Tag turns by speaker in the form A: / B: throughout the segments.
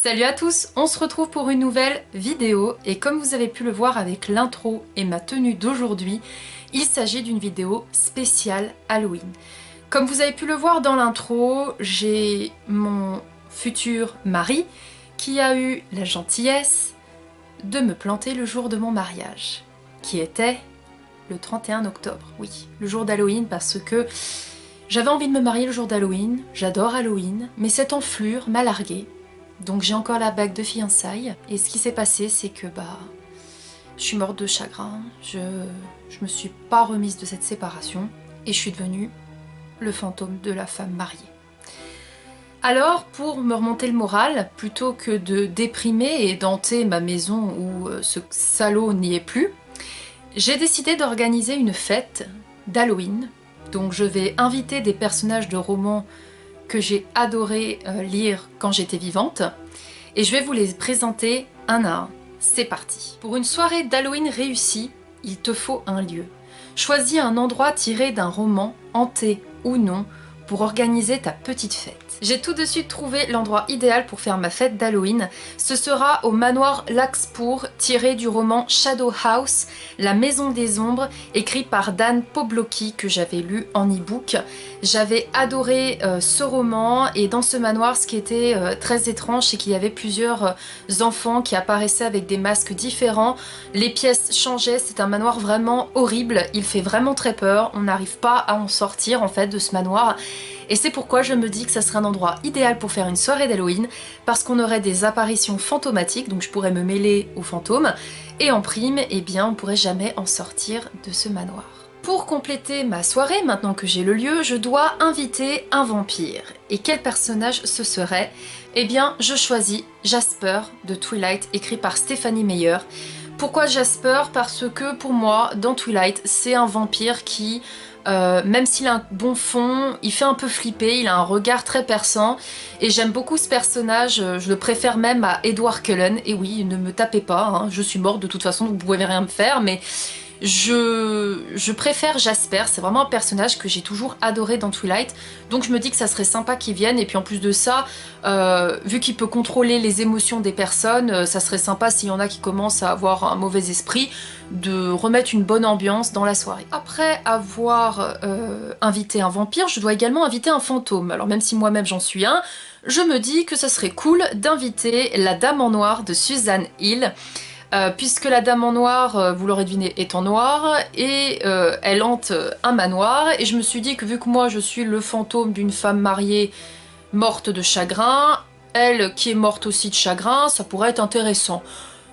A: Salut à tous, on se retrouve pour une nouvelle vidéo et comme vous avez pu le voir avec l'intro et ma tenue d'aujourd'hui, il s'agit d'une vidéo spéciale Halloween. Comme vous avez pu le voir dans l'intro, j'ai mon futur mari qui a eu la gentillesse de me planter le jour de mon mariage, qui était le 31 octobre, oui, le jour d'Halloween parce que j'avais envie de me marier le jour d'Halloween, j'adore Halloween, mais cette enflure m'a larguée. Donc j'ai encore la bague de fiançailles et ce qui s'est passé c'est que je suis morte de chagrin, je me suis pas remise de cette séparation et je suis devenue le fantôme de la femme mariée. Alors pour me remonter le moral, plutôt que de déprimer et d'hanter ma maison où ce salaud n'y est plus, j'ai décidé d'organiser une fête d'Halloween. Donc je vais inviter des personnages de romans que j'ai adoré lire quand j'étais vivante et je vais vous les présenter un à un. C'est parti. Pour une soirée d'Halloween réussie, il te faut un lieu. Choisis un endroit tiré d'un roman, hanté ou non, pour organiser ta petite fête. J'ai tout de suite trouvé l'endroit idéal pour faire ma fête d'Halloween. Ce sera au manoir Larkspur, tiré du roman Shadow House, La Maison des Ombres, écrit par Dan Pawlowski, que j'avais lu en e-book. J'avais adoré ce roman et dans ce manoir, ce qui était très étrange, c'est qu'il y avait plusieurs enfants qui apparaissaient avec des masques différents. Les pièces changeaient, c'est un manoir vraiment horrible, il fait vraiment très peur, on n'arrive pas à en sortir en fait de ce manoir. Et c'est pourquoi je me dis que ça serait un endroit idéal pour faire une soirée d'Halloween, parce qu'on aurait des apparitions fantomatiques, donc je pourrais me mêler aux fantômes, et en prime, eh bien, on pourrait jamais en sortir de ce manoir. Pour compléter ma soirée, maintenant que j'ai le lieu, je dois inviter un vampire. Et quel personnage ce serait? Eh bien, je choisis Jasper de Twilight, écrit par Stephanie Meyer. Pourquoi Jasper? Parce que pour moi, dans Twilight, c'est un vampire qui... même s'il a un bon fond, il fait un peu flipper, il a un regard très perçant et j'aime beaucoup ce personnage, je le préfère même à Edward Cullen. Et oui, ne me tapez pas, hein, je suis morte de toute façon, donc vous pouvez rien me faire, mais je préfère Jasper, c'est vraiment un personnage que j'ai toujours adoré dans Twilight, donc je me dis que ça serait sympa qu'il vienne, et puis en plus de ça, vu qu'il peut contrôler les émotions des personnes, ça serait sympa s'il y en a qui commencent à avoir un mauvais esprit, de remettre une bonne ambiance dans la soirée. Après avoir invité un vampire, je dois également inviter un fantôme, alors même si moi-même j'en suis un, je me dis que ça serait cool d'inviter la Dame en Noir de Susan Hill, puisque la Dame en Noir, vous l'aurez deviné, est en noir et elle hante un manoir, et je me suis dit que vu que moi je suis le fantôme d'une femme mariée morte de chagrin, elle qui est morte aussi de chagrin, ça pourrait être intéressant.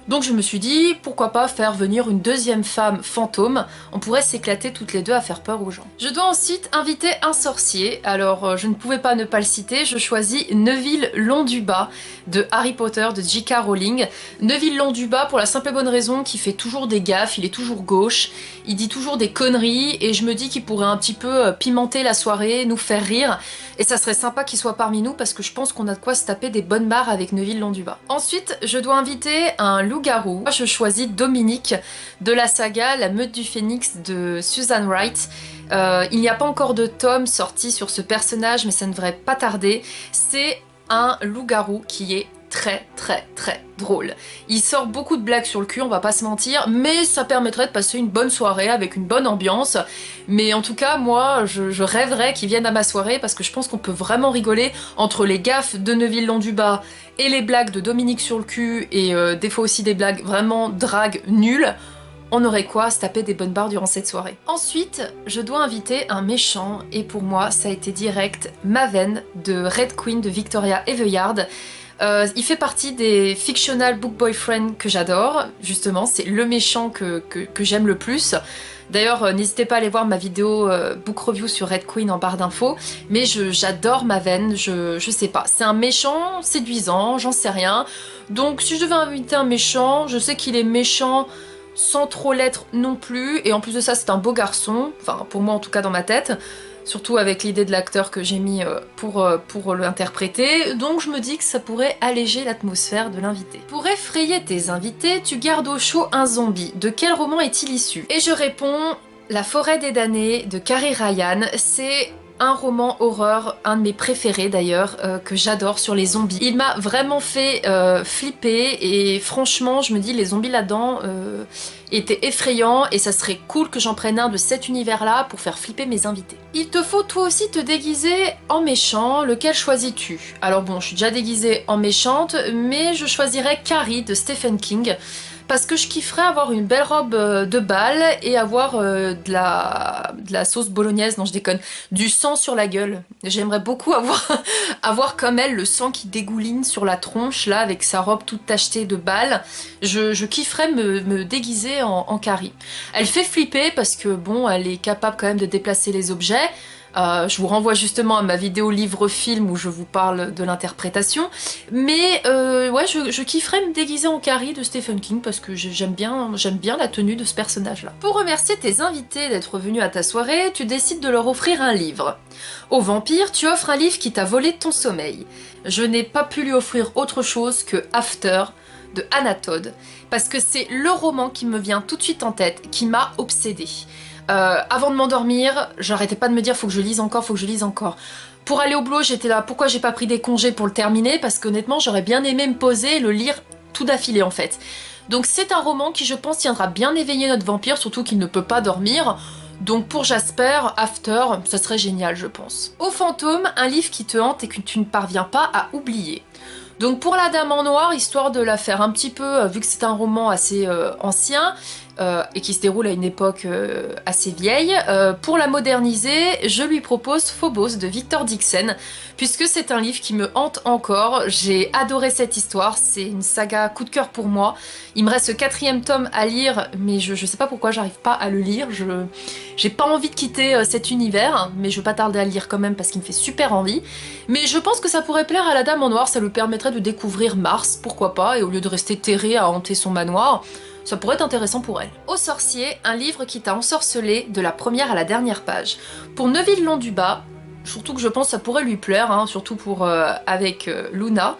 A: Donc je me suis dit, pourquoi pas faire venir une deuxième femme fantôme, on pourrait s'éclater toutes les deux à faire peur aux gens. Je dois ensuite inviter un sorcier, alors je ne pouvais pas ne pas le citer, je choisis Neville Londubat de Harry Potter de J.K. Rowling. Neville Londubat pour la simple et bonne raison qu'il fait toujours des gaffes, il est toujours gauche, il dit toujours des conneries, et je me dis qu'il pourrait un petit peu pimenter la soirée, nous faire rire, et ça serait sympa qu'il soit parmi nous parce que je pense qu'on a de quoi se taper des bonnes barres avec Neville Londubat. Ensuite, je dois inviter un loup-garou. Je choisis Dominique de la saga La Meute du Phénix de Susan Wright. Il n'y a pas encore de tome sorti sur ce personnage, mais ça ne devrait pas tarder. C'est un loup-garou qui est très drôle. Il sort beaucoup de blagues sur le cul, on va pas se mentir, mais ça permettrait de passer une bonne soirée avec une bonne ambiance. Mais en tout cas, moi, je rêverais qu'il vienne à ma soirée parce que je pense qu'on peut vraiment rigoler entre les gaffes de Neville Londubat et les blagues de Dominique sur le cul et des fois aussi des blagues vraiment drague nulles. On aurait quoi se taper des bonnes barres durant cette soirée. Ensuite, je dois inviter un méchant, et pour moi, ça a été direct Maven de Red Queen de Victoria Aveyard. Il fait partie des fictional book boyfriend que j'adore, justement, c'est le méchant que j'aime le plus. D'ailleurs, n'hésitez pas à aller voir ma vidéo book review sur Red Queen en barre d'infos, mais j'adore Maven, je sais pas, c'est un méchant séduisant, j'en sais rien. Donc si je devais inviter un méchant, je sais qu'il est méchant sans trop l'être non plus, et en plus de ça c'est un beau garçon, enfin pour moi en tout cas dans ma tête. Surtout avec l'idée de l'acteur que j'ai mis pour l'interpréter, donc je me dis que ça pourrait alléger l'atmosphère de l'invité. Pour effrayer tes invités, tu gardes au chaud un zombie. De quel roman est-il issu? Et je réponds La Forêt des damnés de Carrie Ryan. C'est un roman horreur, un de mes préférés d'ailleurs, que j'adore, sur les zombies. Il m'a vraiment fait flipper et franchement je me dis les zombies là-dedans étaient effrayants et ça serait cool que j'en prenne un de cet univers-là pour faire flipper mes invités. Il te faut toi aussi te déguiser en méchant, lequel choisis-tu? Alors bon, je suis déjà déguisée en méchante, mais je choisirais Carrie de Stephen King. Parce que je kifferais avoir une belle robe de bal et avoir de la sauce bolognaise, non je déconne, du sang sur la gueule. J'aimerais beaucoup avoir comme elle le sang qui dégouline sur la tronche là avec sa robe toute tachetée de bal. Je kifferais me déguiser en Carrie. Elle fait flipper parce que bon, elle est capable quand même de déplacer les objets. Je vous renvoie justement à ma vidéo livre-film où je vous parle de l'interprétation. Mais ouais, je kifferais me déguiser en Carrie de Stephen King parce que j'aime bien la tenue de ce personnage-là. Pour remercier tes invités d'être venus à ta soirée, tu décides de leur offrir un livre. Au vampire, tu offres un livre qui t'a volé ton sommeil. Je n'ai pas pu lui offrir autre chose que After de Hannah Todd parce que c'est le roman qui me vient tout de suite en tête, qui m'a obsédée. Avant de m'endormir, j'arrêtais pas de me dire faut que je lise encore, faut que je lise encore. Pour aller au boulot, j'étais là, pourquoi j'ai pas pris des congés pour le terminer? Parce qu'honnêtement, j'aurais bien aimé me poser et le lire tout d'affilée en fait. Donc c'est un roman qui je pense tiendra bien éveillé notre vampire, surtout qu'il ne peut pas dormir. Donc pour Jasper, After, ça serait génial je pense. Au fantôme, un livre qui te hante et que tu ne parviens pas à oublier. Donc pour La Dame en Noir, histoire de la faire un petit peu, vu que c'est un roman assez ancien, et qui se déroule à une époque assez vieille, pour la moderniser, je lui propose Phobos de Victor Dixon, puisque c'est un livre qui me hante encore. J'ai adoré cette histoire, c'est une saga coup de cœur pour moi. Il me reste ce 4e tome à lire, mais je sais pas pourquoi j'arrive pas à le lire. J'ai pas envie de quitter cet univers, mais je veux pas tarder à le lire quand même parce qu'il me fait super envie. Mais je pense que ça pourrait plaire à la Dame en Noir, ça lui permettrait de découvrir Mars, pourquoi pas, et au lieu de rester terré à hanter son manoir, ça pourrait être intéressant pour elle. Au sorcier, un livre qui t'a ensorcelé de la première à la dernière page. Pour Neuville-Long-du-Bas, surtout que je pense que ça pourrait lui plaire, hein, surtout pour avec Luna,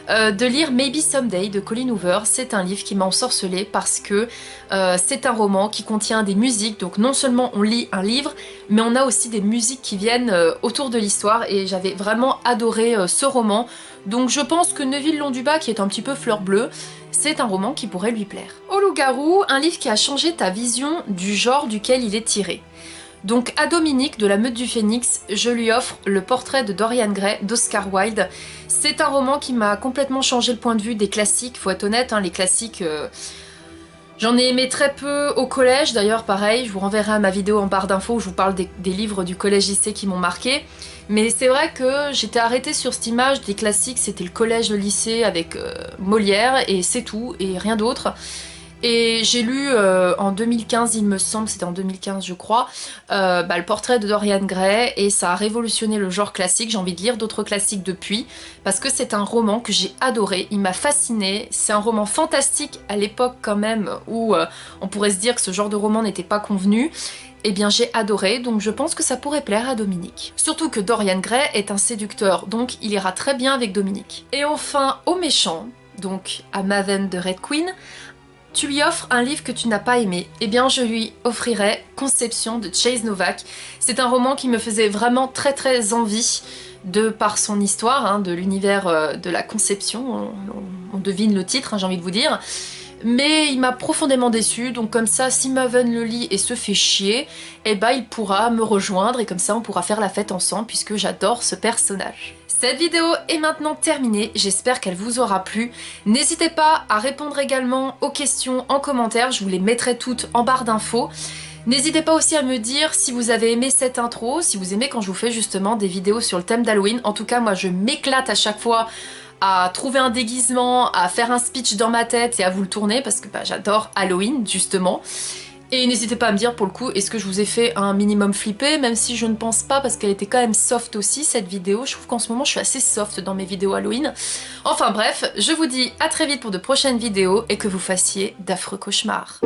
A: de lire Maybe Someday de Colleen Hoover. C'est un livre qui m'a ensorcelé parce que c'est un roman qui contient des musiques, donc non seulement on lit un livre, mais on a aussi des musiques qui viennent autour de l'histoire et j'avais vraiment adoré ce roman. Donc je pense que Neuville-Long-du-Bas, qui est un petit peu fleur bleue, c'est un roman qui pourrait lui plaire. Au loup-garou, un livre qui a changé ta vision du genre duquel il est tiré. Donc à Dominique de la Meute du Phénix, je lui offre Le portrait de Dorian Gray d'Oscar Wilde. C'est un roman qui m'a complètement changé le point de vue des classiques, faut être honnête, hein, les classiques... J'en ai aimé très peu au collège, d'ailleurs pareil, je vous renverrai à ma vidéo en barre d'infos où je vous parle des livres du collège-lycée qui m'ont marqué. Mais c'est vrai que j'étais arrêtée sur cette image des classiques, c'était le collège, le lycée avec Molière et c'est tout, et rien d'autre. Et j'ai lu en 2015, il me semble, c'était en 2015 je crois, Le portrait de Dorian Gray et ça a révolutionné le genre classique. J'ai envie de lire d'autres classiques depuis parce que c'est un roman que j'ai adoré, il m'a fasciné. C'est un roman fantastique à l'époque quand même où on pourrait se dire que ce genre de roman n'était pas convenu. Eh bien j'ai adoré, donc je pense que ça pourrait plaire à Dominique. Surtout que Dorian Gray est un séducteur, donc il ira très bien avec Dominique. Et enfin, au méchant, donc à Maven de Red Queen, tu lui offres un livre que tu n'as pas aimé. Eh bien je lui offrirai Conception de Chase Novak. C'est un roman qui me faisait vraiment très envie de par son histoire, hein, de l'univers de la conception, on devine le titre, hein, j'ai envie de vous dire. Mais il m'a profondément déçue, donc comme ça, si Maven le lit et se fait chier, eh ben il pourra me rejoindre et comme ça on pourra faire la fête ensemble puisque j'adore ce personnage. Cette vidéo est maintenant terminée, j'espère qu'elle vous aura plu. N'hésitez pas à répondre également aux questions en commentaire, je vous les mettrai toutes en barre d'infos. N'hésitez pas aussi à me dire si vous avez aimé cette intro, si vous aimez quand je vous fais justement des vidéos sur le thème d'Halloween. En tout cas, moi je m'éclate à chaque fois à trouver un déguisement, à faire un speech dans ma tête et à vous le tourner parce que j'adore Halloween justement. Et n'hésitez pas à me dire pour le coup, est-ce que je vous ai fait un minimum flipper, même si je ne pense pas parce qu'elle était quand même soft aussi cette vidéo. Je trouve qu'en ce moment je suis assez soft dans mes vidéos Halloween. Enfin bref, je vous dis à très vite pour de prochaines vidéos et que vous fassiez d'affreux cauchemars.